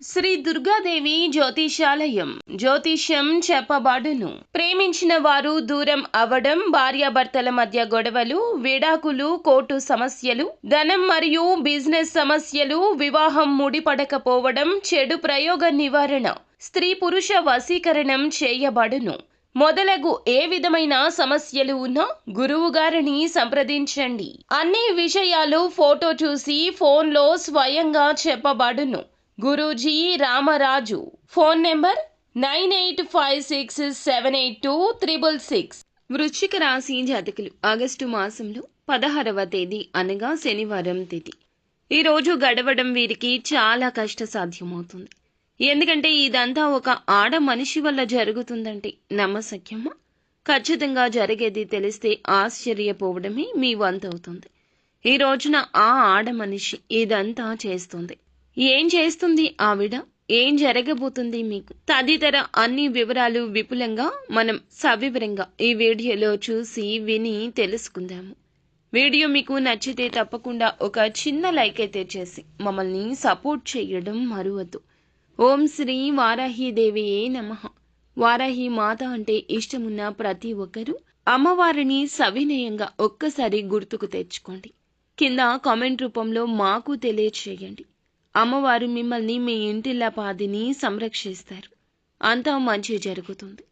శ్రీ దుర్గాదేవి జ్యోతిషాలయం జ్యోతిష్యం చెప్పబడును. ప్రేమించిన వారు దూరం అవ్వడం, భార్యాభర్తల మధ్య గొడవలు, విడాకులు, కోర్టు సమస్యలు, ధనం మరియు బిజినెస్ సమస్యలు, వివాహం ముడిపడకపోవడం, చెడు ప్రయోగ నివారణ, స్త్రీ పురుష వశీకరణం చేయబడును. మొదలగు ఏ విధమైన సమస్యలు ఉన్నా గురువు గారిని సంప్రదించండి. అన్ని విషయాలు ఫోటో చూసి ఫోన్లో స్వయంగా చెప్పబడును. గురూజీ రామరాజు. Phone number 9856782666. వృశ్చిక రాశి జాతకులు ఆగస్టు మాసంలో 16వ తేదీ అనగా శనివారం తిథి. ఈరోజు గడవడం వీరికి చాలా కష్టసాధ్యమవుతుంది. ఎందుకంటే ఇదంతా ఒక ఆడ మనిషి వల్ల జరుగుతుందంటే నమ్మశక్యమా? ఖచ్చితంగా జరిగేది తెలిస్తే ఆశ్చర్యపోవడమే మీ వంతవుతుంది. ఈ రోజున ఆ ఆడ మనిషి ఇదంతా చేస్తుంది. ఏం చేస్తుంది ఆవిడ? ఏం జరగబోతుంది మీకు? తదితర అన్ని వివరాలు విపులంగా మనం సవివరంగా ఈ వీడియోలో చూసి విని తెలుసుకుందాము. వీడియో మీకు నచ్చితే తప్పకుండా ఒక చిన్న లైక్ అయితే చేసి మమ్మల్ని సపోర్ట్ చేయడం మరువద్దు. ఓం శ్రీ వారాహీదేవియే నమః. వారాహి మాత అంటే ఇష్టమున్న ప్రతి ఒక్కరూ అమ్మవారిని సవినయంగా ఒక్కసారి గుర్తుకు తెచ్చుకోండి. కింద కామెంట్ రూపంలో మాకు తెలియచేయండి. అమ్మవారు మిమ్మల్ని మీ ఇంటిల్లపాదిని సంరక్షిస్తారు. అంతా మంచి జరుగుతుంది.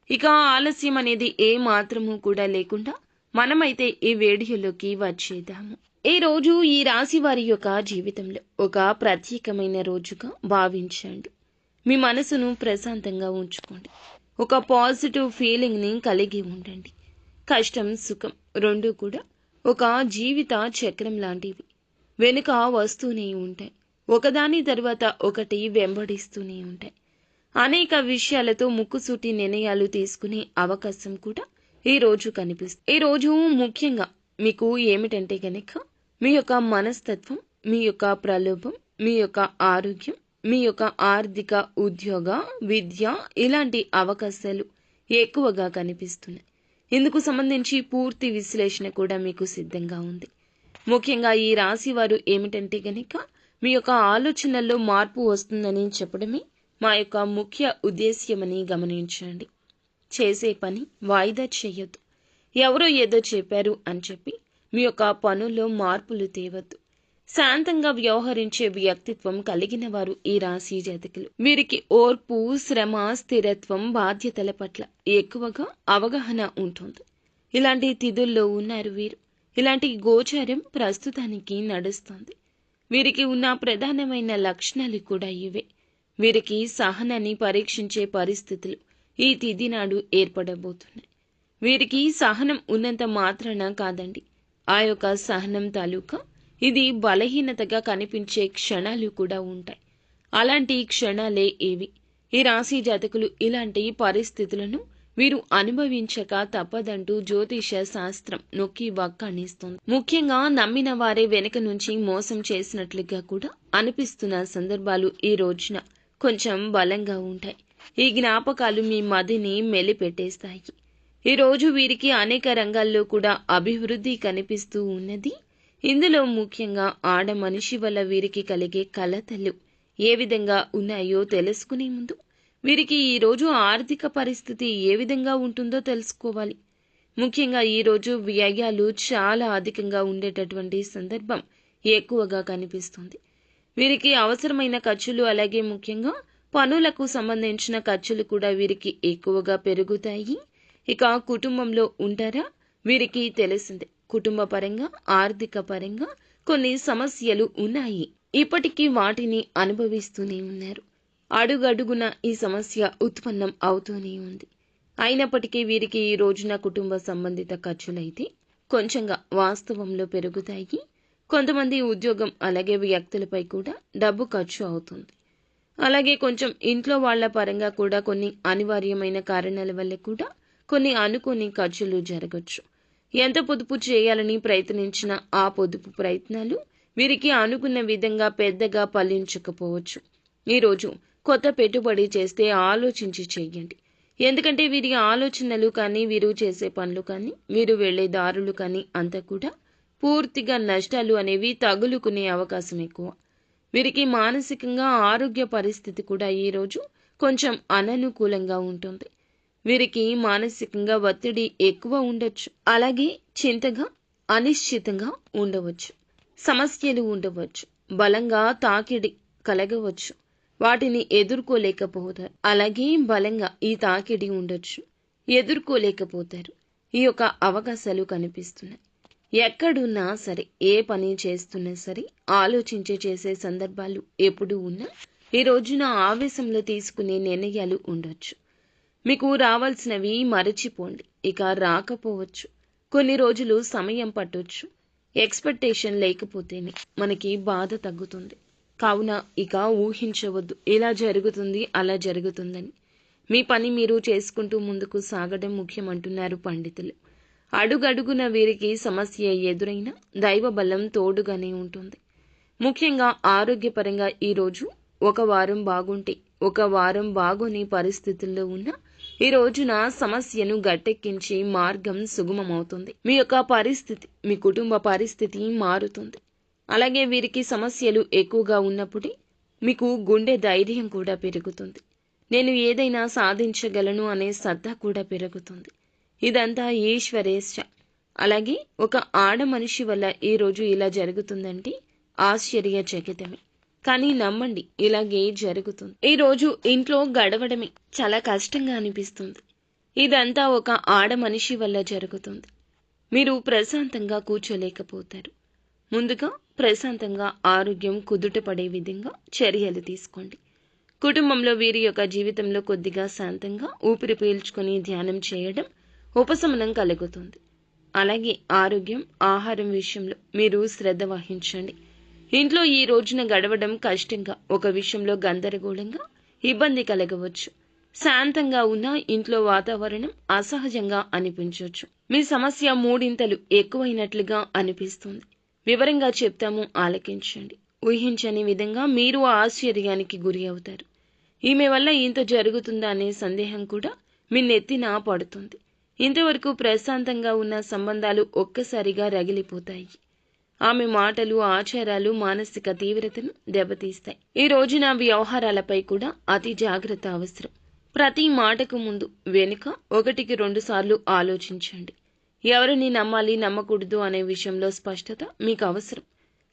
ఇక ఆలస్యం అనేది ఏ మాత్రము కూడా లేకుండా మనమైతే ఈ వీడియోలోకి వచ్చేద్దాము. ఈ రోజు ఈ రాశి వారి యొక్క జీవితంలో ఒక ప్రత్యేకమైన రోజుగా భావించండి. మీ మనసును ప్రశాంతంగా ఉంచుకోండి. ఒక పాజిటివ్ ఫీలింగ్ని కలిగి ఉండండి. కష్టం సుఖం రెండూ కూడా ఒక జీవిత చక్రం లాంటివి. వెనుక వస్తూనే ఉంటాయి. ఒకదాని తర్వాత ఒకటి వెంబడిస్తూనే ఉంటాయి. అనేక విషయాలతో ముక్కుసూటి నిర్ణయాలు తీసుకునే అవకాశం కూడా ఈ రోజు కనిపిస్తుంది. ఈ రోజు ముఖ్యంగా మీకు ఏమిటంటే గనక మీ యొక్క మనస్తత్వం, మీ యొక్క ప్రలోభం, మీ యొక్క ఆరోగ్యం, మీ యొక్క ఆర్థిక, ఉద్యోగ, విద్య ఇలాంటి అవకాశాలు ఎక్కువగా కనిపిస్తున్నాయి. ఇందుకు సంబంధించి పూర్తి విశ్లేషణ కూడా మీకు సిద్ధంగా ఉంది. ముఖ్యంగా ఈ రాశి వారు ఏమిటంటే గనక మీ యొక్క ఆలోచనల్లో మార్పు వస్తుందని చెప్పడమే మా యొక్క ముఖ్య ఉద్దేశ్యమని గమనించండి. చేసే పని వాయిదా చేయొద్దు. ఎవరో ఏదో చెప్పారు అని చెప్పి మీ యొక్క పనుల్లో మార్పులు తేవద్దు. శాంతంగా వ్యవహరించే వ్యక్తిత్వం కలిగిన వారు ఈ రాశి జాతకులు. వీరికి ఓర్పు, శ్రమ, స్థిరత్వం, బాధ్యతల పట్ల ఎక్కువగా అవగాహన ఉంటుంది. ఇలాంటి తిథుల్లో ఉన్నారు వీరు. ఇలాంటి గోచారం ప్రస్తుతానికి నడుస్తుంది. వీరికి ఉన్న ప్రధానమైన లక్షణాలు కూడా ఇవే. వీరికి సహనాన్ని పరీక్షించే పరిస్థితులు ఈ తిథి నాడు ఏర్పడబోతున్నాయి. వీరికి సహనం ఉన్నంత మాత్రాన కాదండి, ఆ యొక్క సహనం తాలూకా ఇది బలహీనతగా కనిపించే క్షణాలు కూడా ఉంటాయి. అలాంటి క్షణాలే ఏవి? ఈ రాశి జాతకులు ఇలాంటి పరిస్థితులను వీరు అనుభవించక తప్పదంటూ జ్యోతిష శాస్త్రం నొక్కి వక్కాణిస్తుంది. ముఖ్యంగా నమ్మిన వారే వెనుక నుంచి మోసం చేసినట్లుగా కూడా అనిపిస్తున్న సందర్భాలు ఈ రోజున కొంచెం బలంగా ఉంటాయి. ఈ జ్ఞాపకాలు మీ మదిని మెలిపెట్టేస్తాయి. ఈ రోజు వీరికి అనేక రంగాల్లో కూడా అభివృద్ధి కనిపిస్తూ ఉన్నది. ఇందులో ముఖ్యంగా ఆడ మనిషి వల్ల వీరికి కలిగే కలతలు ఏ విధంగా ఉన్నాయో తెలుసుకునే ముందు వీరికి ఈరోజు ఆర్థిక పరిస్థితి ఏ విధంగా ఉంటుందో తెలుసుకోవాలి. ముఖ్యంగా ఈరోజు వ్యయాలు చాలా అధికంగా ఉండేటటువంటి సందర్భం ఎక్కువగా కనిపిస్తుంది. వీరికి అవసరమైన ఖర్చులు, అలాగే ముఖ్యంగా పనులకు సంబంధించిన ఖర్చులు కూడా వీరికి ఎక్కువగా పెరుగుతాయి. ఇక కుటుంబంలో ఉంటారా? వీరికి తెలిసిందే, కుటుంబ పరంగా, ఆర్థిక పరంగా కొన్ని సమస్యలు ఉన్నాయి. ఇప్పటికీ వాటిని అనుభవిస్తూనే ఉన్నారు. అడుగడుగున ఈ సమస్య ఉత్పన్నం అవుతూనే ఉంది. అయినప్పటికీ వీరికి ఈ రోజున కుటుంబ సంబంధిత ఖర్చులైతే కొంచెంగా వాస్తవంలో పెరుగుతాయి. కొంతమంది ఉద్యోగం, అలాగే వ్యక్తులపై కూడా డబ్బు ఖర్చు అవుతుంది. అలాగే కొంచెం ఇంట్లో వాళ్ల పరంగా కూడా కొన్ని అనివార్యమైన కారణాల వల్ల కూడా కొన్ని అనుకోని ఖర్చులు జరగచ్చు. ఎంత పొదుపు చేయాలని ప్రయత్నించినా ఆ పొదుపు ప్రయత్నాలు వీరికి అనుకున్న విధంగా పెద్దగా ఫలించకపోవచ్చు. ఈరోజు కొత్త పెట్టుబడి చేస్తే ఆలోచించి చేయండి. ఎందుకంటే వీరి ఆలోచనలు కానీ, వీరు చేసే పనులు కానీ, వీరు వెళ్లే దారులు కానీ అంతా కూడా పూర్తిగా నష్టాలు అనేవి తగులుకునే అవకాశం ఎక్కువ. వీరికి మానసికంగా ఆరోగ్య పరిస్థితి కూడా ఈరోజు కొంచెం అననుకూలంగా ఉంటుంది. వీరికి మానసికంగా ఒత్తిడి ఎక్కువ ఉండొచ్చు. అలాగే చింతగా, అనిశ్చితంగా ఉండవచ్చు. సమస్యలు ఉండవచ్చు. బలంగా తాకిడి కలగవచ్చు. వాటిని ఎదుర్కోలేకపోతారు. అలాగే బలంగా ఈ తాకిడి ఉండొచ్చు. ఎదుర్కోలేకపోతారు. ఈ యొక్క అవకాశాలు కనిపిస్తున్నాయి. ఎక్కడున్నా సరే, ఏ పని చేస్తున్నా సరే ఆలోచించి చేసే సందర్భాలు ఎప్పుడు ఉన్నా ఈ రోజున ఆవేశంలో తీసుకునే నిర్ణయాలు ఉండొచ్చు. మీకు రావాల్సినవి మరచిపోండి. ఇక రాకపోవచ్చు. కొన్ని రోజులు సమయం పట్టొచ్చు. ఎక్స్పెక్టేషన్ లేకపోతేనే మనకి బాధ తగ్గుతుంది. కావున ఇక ఊహించవద్దు, ఇలా జరుగుతుంది అలా జరుగుతుందని. మీ పని మీరు చేసుకుంటూ ముందుకు సాగడం ముఖ్యమంటున్నారు పండితులు. అడుగడుగున వీరికి సమస్య ఎదురైనా దైవ బలం తోడుగానే ఉంటుంది. ముఖ్యంగా ఆరోగ్యపరంగా ఈరోజు ఒక వారం బాగుంటే, ఒక వారం బాగోని పరిస్థితుల్లో ఉన్న ఈ రోజున సమస్యను గట్టెక్కించే మార్గం సుగమమవుతుంది. మీ యొక్క పరిస్థితి, మీ కుటుంబ పరిస్థితి మారుతుంది. అలాగే వీరికి సమస్యలు ఎక్కువగా ఉన్నప్పుడే మీకు గుండె ధైర్యం కూడా పెరుగుతుంది. నేను ఏదైనా సాధించగలను అనే సత్తా కూడా పెరుగుతుంది. ఇదంతా ఈశ్వరేచ్ఛ. అలాగే ఒక ఆడ మనిషి వల్ల ఈరోజు ఇలా జరుగుతుందంటే ఆశ్చర్యచకితమే. కానీ నమ్మండి, ఇలాగే జరుగుతుంది. ఈరోజు ఇంట్లో గడవడమే చాలా కష్టంగా అనిపిస్తుంది. ఇదంతా ఒక ఆడ మనిషి వల్ల జరుగుతుంది. మీరు ప్రశాంతంగా కూర్చోలేకపోతారు. ముందుగా ప్రశాంతంగా ఆరోగ్యం కుదుటపడే విధంగా చర్యలు తీసుకోండి. కుటుంబంలో వీరి యొక్క జీవితంలో కొద్దిగా శాంతంగా ఊపిరి పీల్చుకొని ధ్యానం చేయడం ఉపశమనం కలుగుతుంది. అలాగే ఆరోగ్యం, ఆహారం విషయంలో మీరు శ్రద్ధ వహించండి. ఇంట్లో ఈ రోజున గడవడం కష్టంగా, ఒక విషయంలో గందరగోళంగా, ఇబ్బంది కలగవచ్చు. శాంతంగా ఉన్న ఇంట్లో వాతావరణం అసహజంగా అనిపించవచ్చు. మీ సమస్య మూడింతలు ఎక్కువైనట్లుగా అనిపిస్తుంది. వివరంగా చెప్తాము, ఆలకించండి. ఊహించని విధంగా మీరు ఆశ్చర్యానికి గురి అవుతారు. ఈమె వల్ల ఇంత జరుగుతుందా అనే సందేహం కూడా మీ నెత్తిన పడుతుంది. ఇంతవరకు ప్రశాంతంగా ఉన్న సంబంధాలు ఒక్కసారిగా రగిలిపోతాయి. ఆమె మాటలు, ఆచారాలు మానసిక తీవ్రతను దెబ్బతీస్తాయి. ఈ రోజున వ్యవహారాలపై కూడా అతి జాగ్రత్త అవసరం. ప్రతి మాటకు ముందు వెనుక 1-2 సార్లు ఆలోచించండి. ఎవరిని నమ్మాలి, నమ్మకూడదు అనే విషయంలో స్పష్టత మీకు అవసరం.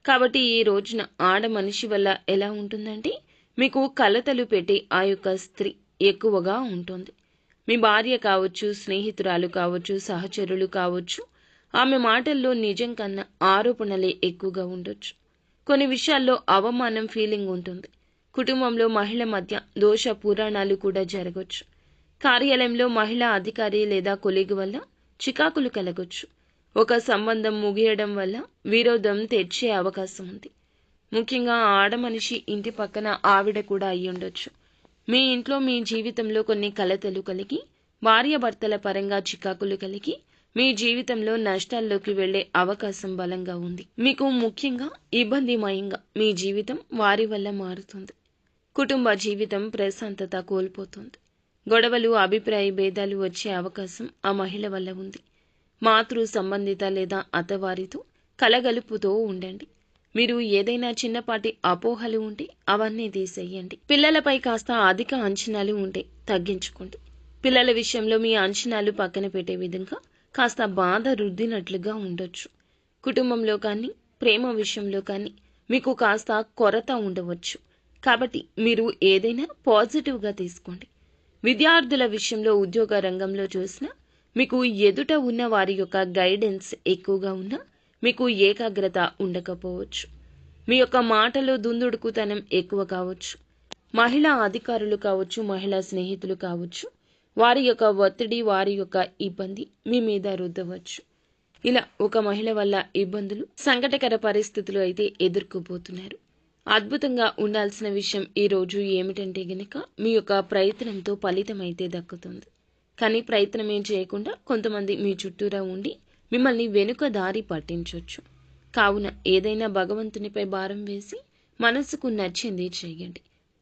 కాబట్టి ఈ రోజున ఆడ మనిషి వల్ల ఎలా ఉంటుందంటే, మీకు కలతలు పెట్టి ఆ యొక్క స్త్రీ ఎక్కువగా ఉంటుంది. మీ భార్య కావచ్చు, స్నేహితురాలు కావచ్చు, సహచరులు కావచ్చు. ఆమె మాటల్లో నిజం కన్నా ఆరోపణలే ఎక్కువగా ఉండొచ్చు. కొన్ని విషయాల్లో అవమానం ఫీలింగ్ ఉంటుంది. కుటుంబంలో మహిళ మధ్య దోష పురాణాలు కూడా జరగవచ్చు. కార్యాలయంలో మహిళా అధికారి లేదా కొలీగ్ వల్ల చికాకులు కలగొచ్చు. ఒక సంబంధం ముగియడం వల్ల విరోధం తెచ్చే అవకాశం ఉంది. ముఖ్యంగా ఆడ మనిషి ఇంటి పక్కన ఆవిడ కూడా అయి ఉండొచ్చు. మీ ఇంట్లో, మీ జీవితంలో కొన్ని కలతలు కలిగి, భార్యాభర్తల పరంగా చికాకులు కలిగి, మీ జీవితంలో నష్టాల్లోకి వెళ్లే అవకాశం బలంగా ఉంది. మీకు ముఖ్యంగా ఇబ్బందిమయంగా మీ జీవితం వారి వల్ల మారుతుంది. కుటుంబ జీవితం ప్రశాంతత కోల్పోతుంది. గొడవలు, అభిప్రాయ భేదాలు వచ్చే అవకాశం ఆ మహిళ వల్ల ఉంది. మాతృ సంబంధిత లేదా అత్తవారితో కలగలుపుతూ ఉండండి. మీరు ఏదైనా చిన్నపాటి అపోహలు ఉంటే అవన్నీ తీసేయండి. పిల్లలపై కాస్త అధిక అంచనాలు ఉంటే తగ్గించుకోండి. పిల్లల విషయంలో మీ అంచనాలు పక్కన పెట్టే విధంగా కాస్త బాధ రుద్దినట్లుగా ఉండొచ్చు. కుటుంబంలో కానీ, ప్రేమ విషయంలో కానీ మీకు కాస్త కొరత ఉండవచ్చు. కాబట్టి మీరు ఏదైనా పాజిటివ్గా తీసుకోండి. విద్యార్థుల విషయంలో, ఉద్యోగ రంగంలో చూసినా మీకు ఎదుట ఉన్న వారి యొక్క గైడెన్స్ ఎక్కువగా ఉన్నా మీకు ఏకాగ్రత ఉండకపోవచ్చు. మీ యొక్క మాటలో దుందుడుకుతనం ఎక్కువ కావచ్చు. మహిళా అధికారులు కావచ్చు, మహిళా స్నేహితులు కావచ్చు, వారి యొక్క ఒత్తిడి, వారి యొక్క ఇబ్బంది మీ మీద రుద్దవచ్చు. ఇలా ఒక మహిళ వల్ల ఇబ్బందులు, సంకటకర పరిస్థితులు అయితే ఎదుర్కోబోతున్నారు. అద్భుతంగా ఉండాల్సిన విషయం ఈ రోజు ఏమిటంటే గనక, మీ యొక్క ప్రయత్నంతో ఫలితం అయితే దక్కుతుంది. కానీ ప్రయత్నమే చేయకుండా కొంతమంది మీ చుట్టూరా ఉండి మిమ్మల్ని వెనుక దారి పట్టించవచ్చు. కావున ఏదైనా భగవంతునిపై భారం వేసి మనసుకు నచ్చింది చేయండి.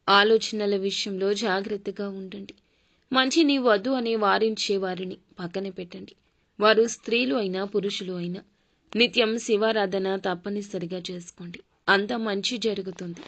ఆలోచనల విషయంలో జాగ్రత్తగా ఉండండి. మంచిని వద్దు అనే వారించే వారిని పక్కన పెట్టండి. వారు స్త్రీలు అయినా, పురుషులు అయినా నిత్యం శివారాధన తప్పనిసరిగా చేసుకోండి. అంత మంచి జరుగుతుంది.